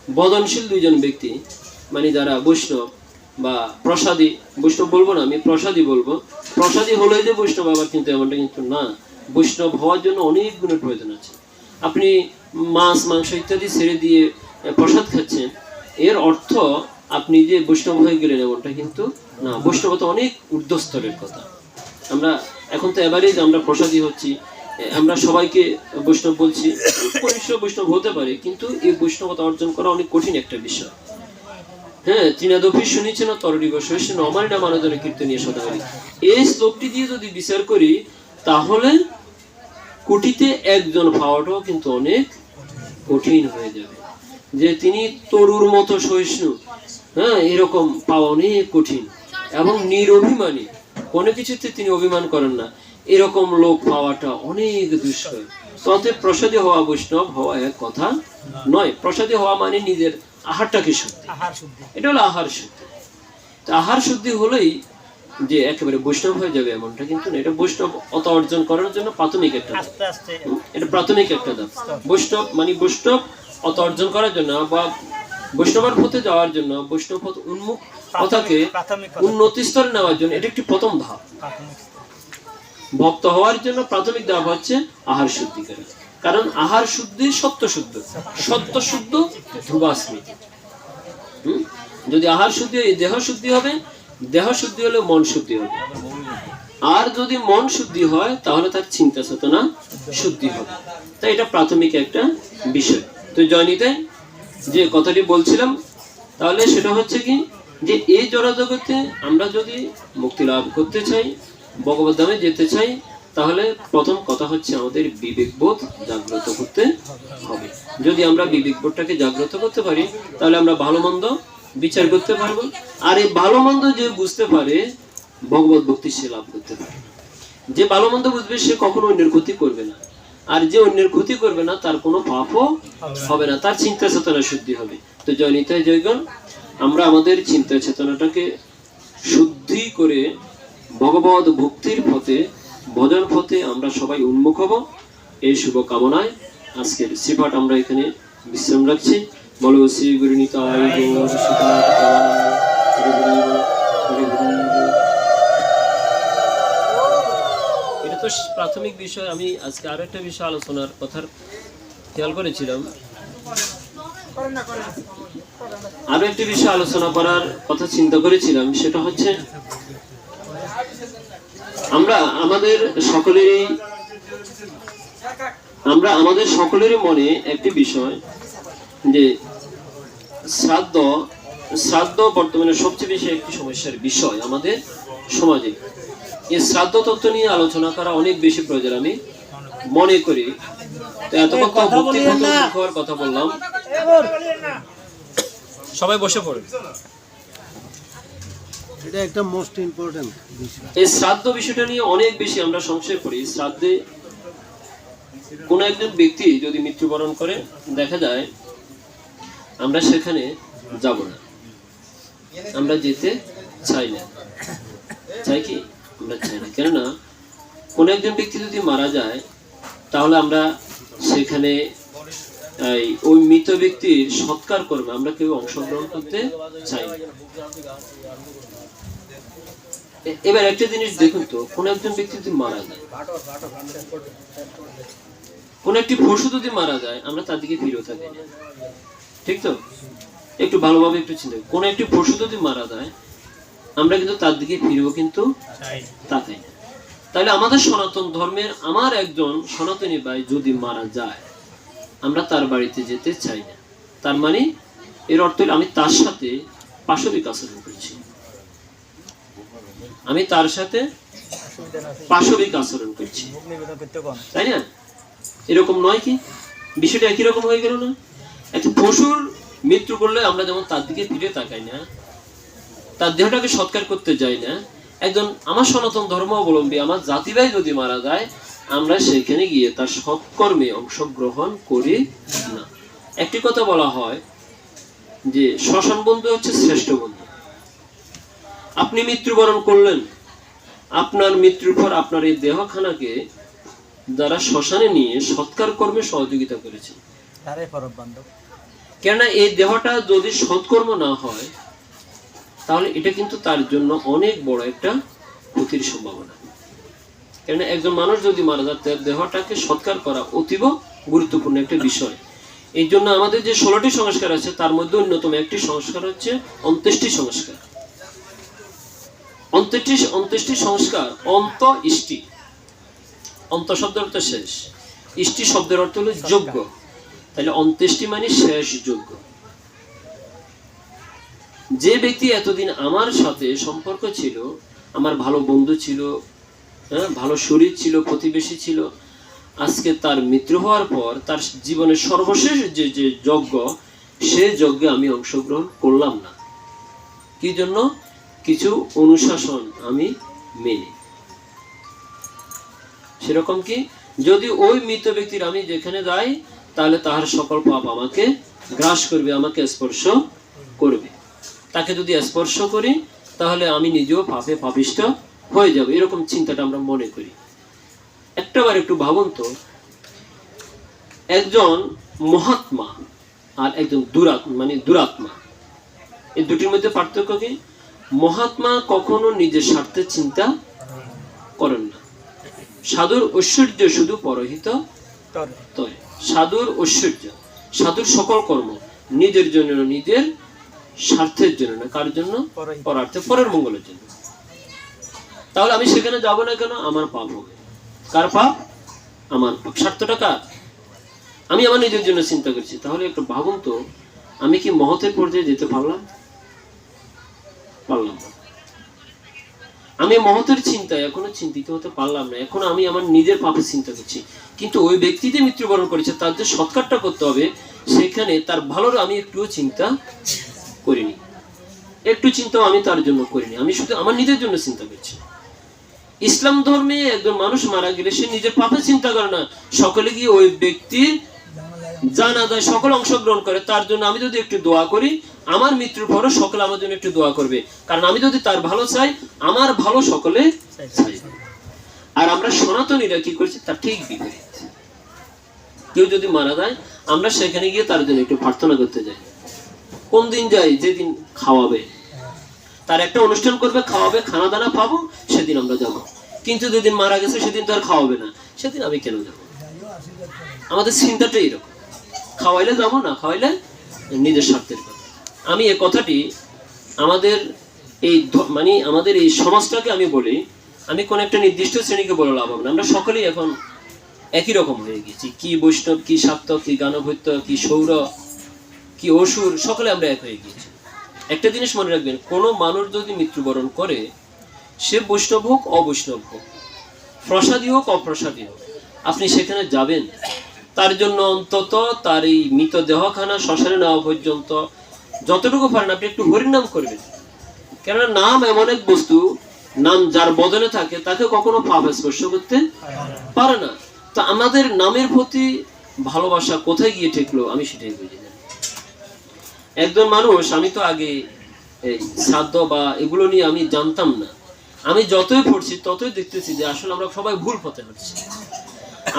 বদনশীল দুইজন ব্যক্তি, মানে যারা বৈষ্ণব বা প্রসাদী, বৈষ্ণব বলবো না, আমি প্রসাদী বলবো। প্রসাদী হলেই যে বৈষ্ণব আবার কিন্তু এমনটা কিন্তু না। বৈষ্ণব হওয়ার জন্য অনেক গুণের প্রয়োজন আছে। আপনি মাছ মাংস ইত্যাদি ছেড়ে দিয়ে প্রসাদ খাচ্ছেন, এর অর্থ আপনি যে বৈষ্ণব হয়ে গেলেন এমনটা কিন্তু না। বৈষ্ণবতা অনেক ঊর্ধ্বস্তরের কথা। আমরা এখন তো এভারেজ আমরা প্রসাদী হচ্ছি, আমরা সবাইকে বৈষ্ণব বলছি, পরিষ্কার বৈষ্ণব হতে পারে, কিন্তু এই বৈষ্ণবতা অর্জন করা অনেক কঠিন একটা বিষয়। হ্যাঁ, তৃণাদপি শুনেছেন তররিব শৈষ্ণ অমারি না মানজনে কীর্তনীয় সদাহরি, এই শ্লোকটি দিয়ে যদি বিচার করি তাহলে কোটিতে একজন পাওয়াটাও কিন্তু অনেক কঠিন হয়ে যাবে। যে তিনি তরুর মতো সহিষ্ণু, হ্যাঁ, এরকম পাওয়া অনেক কঠিন এবং নিরভিমানী, কোনো কিছুতে তিনি অভিমান করেন না, এরকম লোক পাওয়াটা অনেক দুষ্কর। তবে প্রসাদী হওয়া বৈষ্ণব হওয়া এক কথা নয়। প্রসাদী হওয়া মানে নিজের আহারটাকে শুদ্ধি, এটা হলো আহার শুদ্ধি। আহার শুদ্ধি হলেই যে একেবারে বৈষ্ণব হয়ে যাবে এমনটা কিন্তু না। এটা বৈষ্ণব অত অর্জন করার জন্য প্রাথমিক একটা ধাপ, এটা প্রাথমিক একটা ধাপ। বৈষ্ণব মানে বৈষ্ণব অত অর্জন করার জন্য বা বৈষ্ণবের পথে যাওয়ার জন্য, বৈষ্ণব পথ উন্মুখ কথাকে উন্নতি স্তরে নেওয়ার জন্য এটা একটি প্রথম ধাপ। ভক্ত হওয়ার জন্য প্রাথমিক ধাপ হচ্ছে আহার শুদ্ধি করা। কারণ আহার শুদ্ধি সত্য শুদ্ধ, সত্য শুদ্ধ ধ্রুবাস্মৃতি। যদি আহার শুদ্ধি হয় দেহ শুদ্ধি হবে, দেহ শুদ্ধি হলে মন শুদ্ধি হবে, আর যদি মন শুদ্ধি হয় তাহলে তার চিন্তা চেতনা শুদ্ধি হবে। তাই এটা প্রাথমিক একটা বিষয়। তো জয়নীতে যে কথাটি বলছিলাম, তাহলে সেটা হচ্ছে কি যে এই জড়জগতে আমরা যদি মুক্তি লাভ করতে চাই, ভগবত ধামে যেতে চাই, তাহলে প্রথম কথা হচ্ছে আমাদের বিবেকবোধ জাগ্রত করতে হবে। যদি আমরা বিবেকবোধটাকে জাগ্রত করতে পারি তাহলে আমরা ভালো মন্দ বিচার করতে পারবো। আর এই ভালো মন্দ যে বুঝতে পারে ভগবত ভক্তি সে লাভ করতে পারে। যে ভালো মন্দ বুঝবে সে কখনো অন্যের ক্ষতি করবে না, আর যে অন্যের ক্ষতি করবে না তার কোনো পাপও হবে না, তার চিন্তা চেতনা শুদ্ধি হবে। তো জয় নিতাই জয়গণ, আমরা আমাদের চিন্তা চেতনাটাকে শুদ্ধি করে ভগবত ভক্তির পথে, ভজন পথে আমরা সবাই উন্মুখ হব, এই শুভ কামনায় আজকের শ্রীপাঠ আমরা এখানে বিশ্রাম রাখছি। বলো শ্রী গুরু নিতাই গৌর সীতানাথ এটা তো প্রাথমিক বিষয়। আমি আজকে আরো একটা বিষয় আলোচনার কথার খেয়াল করেছিলাম, আরো একটি বিষয় আলোচনা করার কথা চিন্তা করেছিলাম। সেটা হচ্ছে আমরা আমাদের সকলেরই মনে একটি বিষয় যে শ্রাদ্ধ বর্তমানে সবচেয়ে বেশি একটি সমস্যার বিষয় আমাদের সমাজে। এই শ্রাদ্ধ তত্ত্ব নিয়ে আলোচনা করা অনেক বেশি প্রয়োজন আমি মনে করি। তো এত কথা বললাম, সবাই বসে পড়ে। এটা একটা মোস্ট ইম্পর্টেন্ট বিষয়। এই শ্রাদ্ধ বিষয়টা নিয়ে অনেক বেশি আমরা সংশয় করি। শ্রাদ্ধে কোন একজন ব্যক্তি যদি মৃত্যুবরণ করে, দেখা যায় আমরা সেখানে যাব না, আমরা যেতে চাই না। চাই কি? আমরা চাই না। কেননা কোন একজন ব্যক্তি যদি মারা যায় তাহলে আমরা সেখানে ওই মৃত ব্যক্তির সৎকার করবে আমরা কেউ অংশগ্রহণ করতে চাই না। এবার একটা জিনিস দেখুন তো, কোন একজন ব্যক্তি যদি মারা যায়, কোন একটি পশু যদি মারা যায়, আমরা তার দিকে ফিরেও থাকি না, ঠিক তো? একটু ভালোভাবে একটু চিন্তা, কোন একটি পশু যদি মারা যায় আমরা কিন্তু তার দিকে ফিরেও কিন্তু তাকাই না। তাহলে আমাদের সনাতন ধর্মের আমার একজন সনাতনী ভাই যদি মারা যায় আমরা তার বাড়িতে যেতে চাই না। তার মানে এর অর্থ আমি তার সাথে পাশবিক আচরণ করছি, আমি তার সাথে পাশবিক আচরণ করছি, তাই না? এরকম নয় কি? বিষয়টা একই রকম হয়ে গেল না? একটা পশুর মৃত্যু করলে আমরা যেমন তার দিকে ফিরে তাকাই না, তার দেহটাকে সৎকার করতে যাই না, একজন আমার সনাতন ধর্ম অবলম্বী আমার জাতি ভাই যদি মারা যায় আমরা সেখানে গিয়ে তার সৎকর্মে অংশগ্রহণ করি না। একটি কথা বলা হয় যে শ্মশান বন্ধু হচ্ছে শ্রেষ্ঠ বন্ধু। আপনি মৃত্যুবরণ করলেন, আপনার মৃত্যুর পর আপনার এই দেহখানাকে যারা শ্মশানে নিয়ে সৎকার কর্মে সহযোগিতা করেছে কেননা এই দেহটা যদি সৎকর্ম না হয় তাহলে এটা কিন্তু তার জন্য অনেক বড় একটা ক্ষতির সম্ভাবনা। কেননা একজন মানুষ যদি মারা যায় তার দেহটাকে সৎকার করা অতীব গুরুত্বপূর্ণ একটা বিষয়। এই জন্য আমাদের যে 16টি সংস্কার আছে তার মধ্যে অন্যতম একটি সংস্কার হচ্ছে অন্ত্যেষ্টি সংস্কার। অন্ত্যেষ্টি সংস্কার, অন্ত ইষ্টি, অন্ত শব্দের অর্থ শেষ, ইষ্টি শব্দের অর্থ হলো যোগ্য, তাহলে অন্ত্যেষ্টি মানে শেষ যোগ্য। যে ব্যক্তি এতদিন আমার সাথে সম্পর্ক ছিল, আমার ভালো বন্ধু ছিল, হ্যাঁ, ভালো শরীর ছিল, প্রতিবেশী ছিল, আজকে তার মৃত্যু হওয়ার পর তার জীবনের সর্বশেষ যে যে যজ্ঞ, সে যজ্ঞে আমি অংশগ্রহণ করলাম না। কি জন্য? কিছু অনুশাসন আমি মেনে। সেরকম কি, যদি ওই মৃত ব্যক্তির আমি যেখানে যাই তাহলে তাহার সকল পাপ আমাকে গ্রাস করবে, আমাকে স্পর্শ করবে। তাকে যদি স্পর্শ করি তাহলে আমি নিজেও পাপে পাপিষ্ঠ হয়ে যাব, এরকম চিন্তাটা আমরা মনে করি। একটাবার একটু ভাবুন তো, একজন মহাত্মা আর একজন দুরাত্মা, এই দুটির মধ্যে পার্থক্য কি? মহাত্মা কখনো নিজের স্বার্থের চিন্তা করেন না। সাধুর ঐশ্বর্য শুধু পরহিত তরে। সাধুর ঐশ্বর্য, সাধুর সকল কর্ম নিজের জন্য, নিজের স্বার্থের জন্য না। কার জন্য? পরার্থে, পরের মঙ্গলের জন্য। তাহলে আমি সেখানে যাব না কেন? আমার পাপ হবে। কার পাপ? আমার পাপ। স্বার্থটা কার? আমি আমার নিজের জন্য চিন্তা করছি। তাহলে একটু ভাবুন তো, আমি কি মহতের পর্যায়ে যেতে পারলাম? পারলাম না। আমি মহতের চিন্তায় এখনো চিন্তিত হতে পারলাম না। এখন আমি আমার নিজের পাপের চিন্তা করছি। কিন্তু ওই ব্যক্তি যে মৃত্যুবরণ করেছে তার যে সৎকারটা করতে হবে, সেখানে তার ভালোর আমি একটুও চিন্তা করিনি। একটু চিন্তাও আমি তার জন্য করিনি। আমি শুধু আমার নিজের জন্য চিন্তা করছি। ইসলাম ধর্মে একজন মানুষ মারা গেলে সে নিজের পাপের চিন্তা করে না, সকলে গিয়ে ওই ব্যক্তির জানাজায় সকল অংশগ্রহণ করে। তার জন্য আমি যদি একটু দোয়া করি, আমার মৃত্যুর পরও সকলে আমার জন্য একটু দোয়া করবে, কারণ আমি যদি তার ভালো চাই, আমার ভালো সকলে চাইবে। আর আমরা সনাতনীরা কি করছি? তার ঠিক বিপরীত। কেউ যদি মারা যায়, আমরা সেখানে গিয়ে তার জন্য একটু প্রার্থনা করতে যাই। কোন দিন যাই? যেদিন খাওয়াবে, তার একটা অনুষ্ঠান করবে, খাওয়াবে, খানা দানা পাবো, সেদিন আমরা যাব। কিন্তু যেদিন মারা গেছে সেদিন তো আর খাওয়াবে না, সেদিন আমি কেন যাব? আমাদের চিন্তাটা এরকম। খাওয়াইলে যাবো, না খাওয়াইলে নিজের স্বার্থের কথা। আমি এই কথাটি আমাদের আমাদের এই সমাজটাকে আমি বলি, আমি কোন একটা নির্দিষ্ট শ্রেণীকে বলে লাভ হবে না। আমরা সকলেই এখন একই রকম হয়ে গেছি। কি বৈষ্ণব, কি শাক্ত, কি গানভৈত্য, কি সৌর, কি অসুর, সকলে আমরা এক হয়ে গিয়েছি। একটা জিনিস মনে রাখবেন, কোনো মানুষ যদি মৃত্যুবরণ করে, সে বৈষ্ণব হোক অবৈষ্ণব হোক, প্রসাদী হোক অপ্রসাদী হোক, আপনি সেখানে যাবেন। তার জন্য অন্তত তার এই মৃতদেহখানা শ্মশানে নেওয়া পর্যন্ত যতটুকু পারেন আপনি একটু হরিনাম করবেন। কেননা নাম এমন এক বস্তু, নাম যার বদলে থাকে তাকে কখনো পাপ স্পর্শ করতে পারে না। তো আমাদের নামের প্রতি ভালোবাসা কোথায় গিয়ে ঠেকলো আমি সেটাই বুঝি না। একজন মানুষ, আমি তো আগে এই শ্রাদ্ধ বা এগুলো নিয়ে আমি জানতাম না। আমি যতই পড়ছি ততই দেখতেছি যে আসলে আমরা সবাই ভুল পথে হাঁটছি।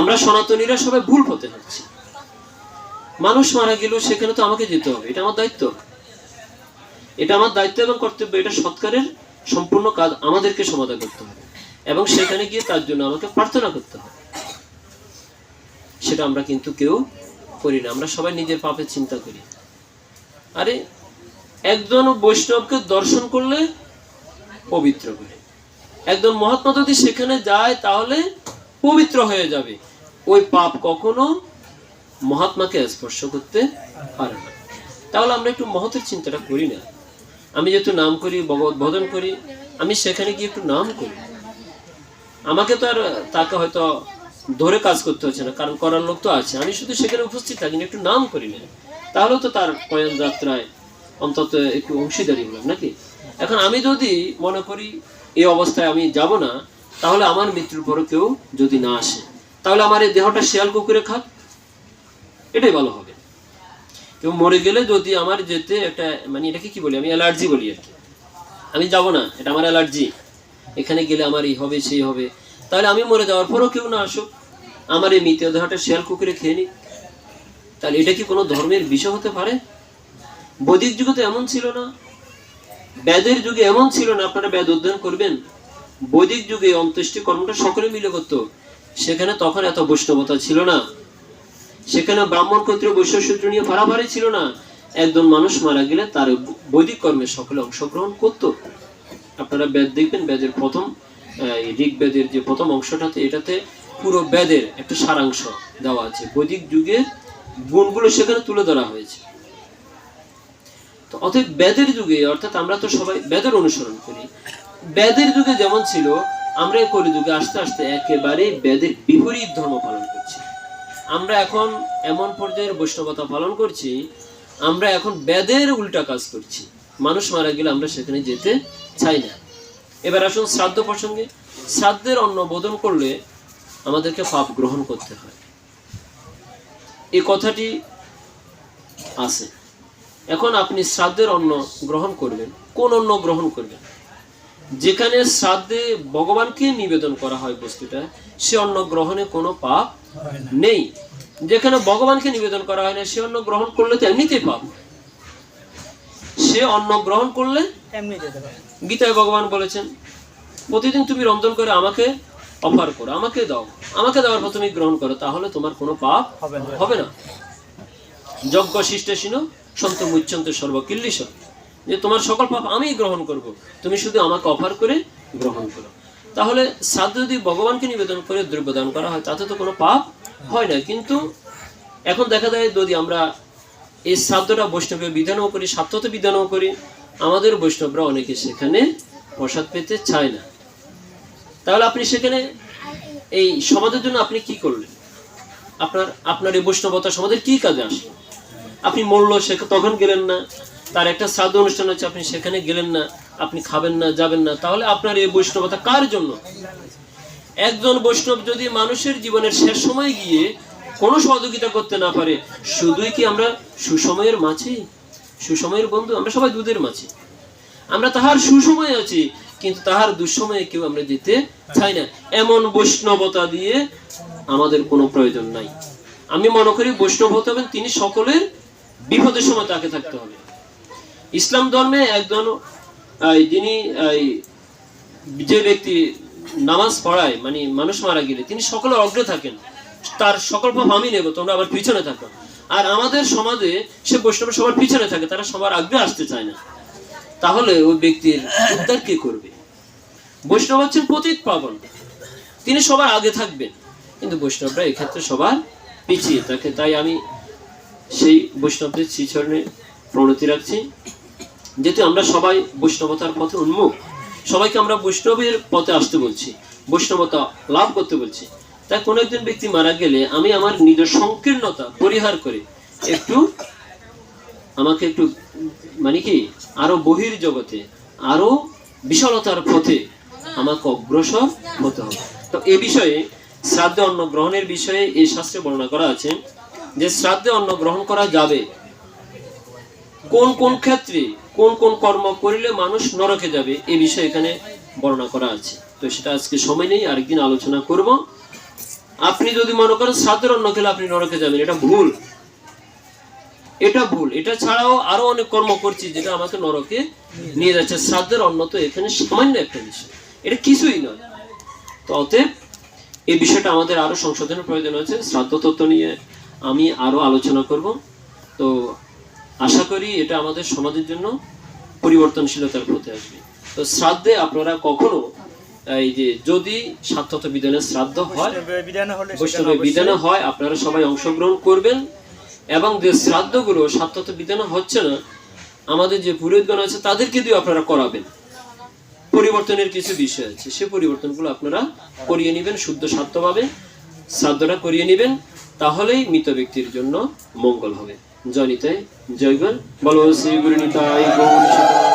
আমরা সনাতনীরা সবাই ভুল পথে হাঁটছি। মানুষ মারা গেলেও সেখানে তো আমাকে যেতে হবে, এটা আমার দায়িত্ব। এটা আমার দায়িত্ব এবং কর্তব্য। এটা সৎকারের সম্পূর্ণ কাজ আমাদেরকে সমাধান করতে হবে এবং সেখানে গিয়ে তার জন্য আমাকে প্রার্থনা করতে হবে। সেটা আমরা কিন্তু কেউ করি না। আমরা সবাই নিজের পাপের চিন্তা করি। আরে একজন বৈষ্ণবকে দর্শন করলে পবিত্র করে, একজন মহাত্মা যদি সেখানে যায় তাহলে পবিত্র হয়ে যাবে। ওই পাপ কখনো মহাত্মাকে স্পর্শ করতে পারে না। তাহলে আমরা একটু মহতের চিন্তাটা করি না। আমি যেহেতু নাম করি, ভগবত ভজন করি, আমি সেখানে গিয়ে একটু নাম করি। আমাকে তো আর তাকে হয়তো ধরে কাজ করতে হচ্ছে না, কারণ করার লোক তো আছে। আমি শুধু সেখানে উপস্থিত থাকি, একটু নাম করি না, তাহলেও তো তার কয়েন যাত্রায় অন্তত একটু অংশীদারি হলাম নাকি। এখন আমি যদি মনে করি এই অবস্থায় আমি যাব না, তাহলে আমার মৃত্যুর পরে কেউ যদি না আসে, তাহলে আমার এই দেহটা শিয়াল কুকুরে খাক, এটাই ভালো হবে। কেউ মরে গেলে যদি আমার যেতে একটা এটাকে কি বলি, আমি অ্যালার্জি বলি আর কি, আমি যাব না, এটা আমার অ্যালার্জি, এখানে গেলে আমার এই হবে সেই হবে, তাহলে আমি মরে যাওয়ার পরও কেউ না আসুক, আমার এই মৃতদেহটা শিয়াল কুকুরে খেয়ে নিক, তাহলে এটা কি কোনো ধর্মের বিষয় হতে পারে? বৈদিক যুগে তো এমন ছিল না, বেদের যুগে এমন ছিল না। আপনারা বেদ অধ্যয়ন করবেন, বৈদিক যুগে অন্ত্যেষ্টি কর্মটা সকলে মিলে করতো। সেখানে তখন এত বৈষ্ণবতা ছিল না, সেখানে ব্রাহ্মণ ক্ষত্রিয় বৈশ্য সূত্র নিয়ে পারাপারি ছিল না। একজন মানুষ মারা গেলে তার বৈদিক কর্মে সকলে অংশগ্রহণ করত। আপনারা বেদ দেখবেন, বেদের প্রথম ঋগ্বেদের যে প্রথম অংশটাতে, এটাতে পুরো বেদের একটা সারাংশ দেওয়া আছে, বৈদিক যুগের গুণগুলো সেখানে তুলে ধরা হয়েছে। তো অতএব বেদের যুগে, অর্থাৎ আমরা তো সবাই বেদের অনুসরণ করি, বেদের যুগে যেমন ছিল, আমরা এই কলিযুগে আস্তে আস্তে একেবারে বেদের বিপরীত ধর্ম পালন করছি। আমরা এখন এমন পর্যায়ের বৈষ্ণবতা পালন করছি, আমরা এখন বেদের উল্টা কাজ করছি। মানুষ মারা গেলে আমরা সেখানে যেতে চাই না। এবার আসুন শ্রাদ্ধ প্রসঙ্গে। শ্রাদ্ধের অন্ন বোধন করলে আমাদেরকে পাপ গ্রহণ করতে হয়, এই কথাটি আছে। এখন আপনি শ্রাদ্ধের অন্ন গ্রহণ করবেন, কোন অন্ন গ্রহণ করবেন? যেখানে শ্রাদ্ধে ভগবানকে নিবেদন করা হয় বস্তুটা, সে অন্ন গ্রহণে কোনো পাপ নেই। যেখানে ভগবানকে নিবেদন করা হয় না, সে অন্ন গ্রহণ করলে তো এমনিতেই পাপ। সে অন্ন গ্রহণ করলে গীতায় ভগবান বলেছেন, প্রতিদিন তুমি রন্ধন করে আমাকে অফার করো, আমাকে দাও, আমাকে দেওয়ার পর তুমি গ্রহণ করো, তাহলে তোমার কোনো পাপ হবে না। যজ্ঞ শিষ্টেশীন সন্ত মুচ্ছন্তে সর্বকিল্লিশ, যে তোমার সকল পাপ আমি গ্রহণ করব, তুমি শুধু আমাকে অফার করে গ্রহণ করো। তাহলে শ্রাদ্ধ যদি ভগবানকে নিবেদন করে দ্রব্য দান করা হয়, তাতে তো কোনো পাপ হয় না। কিন্তু এখন দেখা যায়, যদি আমরা এই শ্রাদ্ধটা বৈষ্ণবের বিধানও করি, সাত্ত্বত বিধানও করি, আমাদের বৈষ্ণবরা অনেকে সেখানে প্রসাদ পেতে চায় না। তাহলে আপনি সেখানে এই সমাজের জন্য আপনি কি করলেন? আপনার এই বৈষ্ণবতা সমাজের কি কাজে আসলো? আপনি মূল্য তখন গেলেন না, তার একটা শ্রাদ্ধ অনুষ্ঠান হচ্ছে, আপনি সেখানে গেলেন না, আপনি খাবেন না, যাবেন না, তাহলে আপনার এই বৈষ্ণবতা কার জন্য? একজন বৈষ্ণব যদি মানুষের জীবনের শেষ সময় গিয়ে কোনো সহযোগিতা করতে না পারে, শুধুই কি আমরা সুসময়ের মাছি, সুসময়ের বন্ধু? আমরা সবাই দুধের মাছি, আমরা তাহার সুসময়ে আছি, কিন্তু তাহার দুঃসময়ে কেউ আমরা যেতে চাই না। এমন বৈষ্ণবতা দিয়ে আমাদের কোনো প্রয়োজন নাই। আমি মনে করি বৈষ্ণব হতে হবেন তিনি সকলের বিপদের সময় তাকে থাকতে হবে। ইসলাম ধর্মে একজন যিনি যে ব্যক্তি নামাজ পড়ায়, মানে মানুষ মারা গেলে তিনি সকলের অগ্রে থাকেন, তার সকল পাপ আমি নেব, তোমরা আবার পিছনে থাকো। আর আমাদের সমাজে সে বৈষ্ণব সবার পিছনে থাকে, তারা সবার আগ্রে আসতে চায় না। তাহলে ওই ব্যক্তির উদ্ধার কে করবে? বৈষ্ণব হচ্ছেন পতিত পাবন, তিনি সবার আগে থাকবেন, কিন্তু বৈষ্ণবরা এক্ষেত্রে সবার পিছিয়ে থাকে। তাই আমি সেই বৈষ্ণবদের শ্রীচরণে প্রণতি রাখছি, যেহেতু আমরা সবাই বৈষ্ণবতার পথে উন্মুখ, সবাইকে আমরা বৈষ্ণবের পথে আসতে বলছি, বৈষ্ণবতা লাভ করতে বলছি। তাই কোনো একজন ব্যক্তি মারা গেলে আমি আমার নিজের সংকীর্ণতা পরিহার করে আমাকে একটু মানে কি আরো বহির জগতে, আরো বিশালতার পথে আমাকে অগ্রসর হতে হবে। তো এই বিষয়ে শ্রাদ্ধে অন্ন গ্রহণের বিষয়ে এই শাস্ত্রে বর্ণনা করা আছে যে শ্রাদ্ধে অন্ন গ্রহণ করা যাবে, কোন কোন ক্ষেত্রে কোন কোন কর্ম করিলে মানুষ নরকে যাবে, এই বিষয়ে এখানে বর্ণনা করা আছে। তো সেটা আজকে সময় নেই, আরেকদিন আলোচনা করব। আপনি যদি মনে করেন শ্রাদ্ধের অন্ন খেলে আপনি নরকে যাবেন, এটা ভুল, এটা ভুল। এটা ছাড়াও আরো অনেক কর্ম করছি যেটা আমাকে নরকে নিয়ে যাচ্ছে। শ্রাদ্ধের অন্ন তো এখানে সামান্য একটা বিষয়, এটা কিছুই নয়। তো অতএব এই বিষয়টা আমাদের আরো সংশোধনের প্রয়োজন আছে। শ্রাদ্ধ তত্ত্ব নিয়ে আমি আরো আলোচনা করব। তো আশা করি এটা আমাদের সমাজের জন্য পরিবর্তনশীলতার পথে আসবে। তো শ্রাদ্ধে আপনারা কখনো এই যে যদি সাত্ত্বত বিধানের শ্রাদ্ধ হয়, বৈষ্ণবের বিধানে হয়, আপনারা সবাই অংশগ্রহণ করবেন। এবং যে শ্রাদ্ধগুলো সাত্ত্বত বিধানে হচ্ছে না, আমাদের যে পুরোহিতগণ আছে তাদেরকে দিয়ে আপনারা করাবেন। পরিবর্তনের কিছু বিষয় আছে, সে পরিবর্তনগুলো আপনারা করিয়ে নেবেন, শুদ্ধ সাত্ত্বভাবে শ্রাদ্ধটা করিয়ে নেবেন, তাহলেই মৃত ব্যক্তির জন্য মঙ্গল হবে। জয় নিতাই, জয় গুণ, বলো শ্রী গুরু নিতাই গৌর।